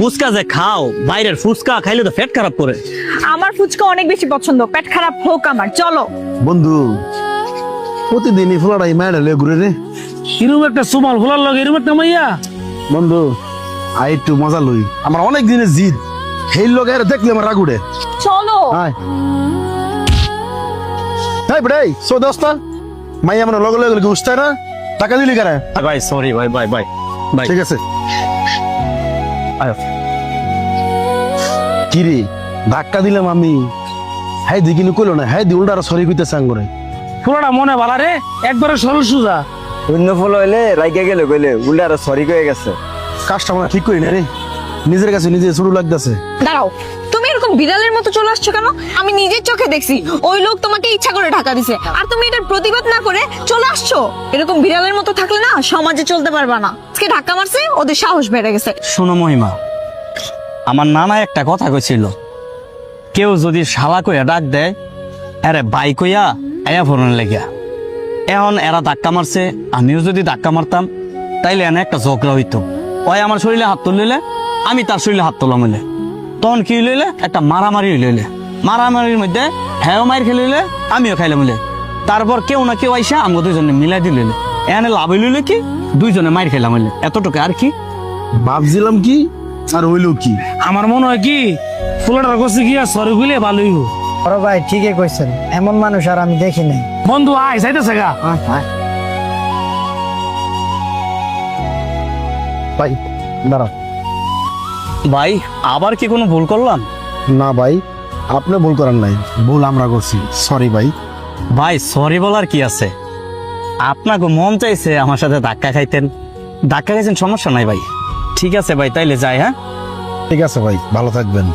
ফুচকা যে খাও, বাইরের ফুচকা খাইলে তো পেট খারাপ করে। আমার ফুচকা অনেক বেশি পছন্দ, পেট খারাপ হোক আমার। চলো বন্ধু প্রতিদিনই ফুলাটাই মায়ের লয়ে ঘুরে রে। এরকম একটা সুমাল ফুলার লগে এরকম একটা মাইয়া। বন্ধু আই একটু মজা লই, আমার অনেক দিনের জিদ, সেই লোক আর দেখলে আমার রাগ উঠে। চলো। আয় এই বড়াই সো দোস্তা মাইয়া আমার লগে লগে উঠছে না, টাকা দিলি কেন? ভাই সরি ভাই, বাই বাই বাই। ঠিক আছে। আয়। কিরে ধাক্কা দিলাম আমি, হ্যাঁ দি কিন্তু কইলো না, হ্যাঁ দি উল্টা সরি কইতে চাং করে। ফুলাটা মনে ভালা রে, একবারে সরল সুজা। অন্য ফুল হইলে রাইগে গেলে কইলে উল্টা আর সরি কয়ে গেছে। কাজটা আমার ঠিক করি না রে, নিজের কাছে নিজে শুরু লাগতেছে। দাঁড়াও, তুমি এরকম বিড়ালের মতো চলে আসছো কেন? আমি নিজের চোখে দেখছি ওই লোক তোমাকে ইচ্ছা করে ঢাকা দিছে, আর তুমি এটার প্রতিবাদ না করে চলে আসছো। এরকম বিড়ালের মতো থাকলে না সমাজে চলতে পারবা না। আজকে ধাক্কা মারছে, ওদের সাহস বেড়ে গেছে। শোনো মহিমা, আমার নানা একটা কথা কইছিল, কেউ যদি শালা কইয়া ডাক দেয়, আরে বাই কইয়া আয়া ফোরন লেগা। এখন এরা ধাক্কা মারছে, আমিও যদি ধাক্কা মারতাম তাইলে এনে একটা ঝগড়া হইতো। ওই আমার শরীরে হাত তুলিলে, আমি তার শরীরে হাত তোলাম হইলে, তখন কি লইলে একটা মারামারি হইলে, মারামারির মধ্যে হ্যাঁ মার খেলিলে আমিও খাইলাম হইলে, তারপর কেউ না কেউ আইসা আমাকে দুইজনে মিলাই দিলে, এনে লাভ হইলে কি দুইজনে মার খেলাম হইলে, এতটুকু আর কি। ভাবছিলাম কি আর হইলো কি। আমার মনে হয় কি ফুলাটার কাছে গিয়া সরি কইলে ভালোই হইব। বড় ভাই ঠিকই কইছেন, এমন মানুষ আর আমি দেখি নাই। বন্ধু আয় যাইতেছে গা। ভাই দাঁড়া। ভাই আবার কি কোনো ভুল করলাম? না ভাই, আপনি ভুল করেন নাই, ভুল আমরা করছি, সরি ভাই। ভাই সরি বলার কি আছে, আপনাকে মন চাইছে আমার সাথে ধাক্কা খাইতেন, ধাক্কা খাইছেন, সমস্যা নাই ভাই। ঠিক আছে ভাই, তাইলে যাই। হ্যাঁ ঠিক আছে ভাই, ভালো থাকবেন।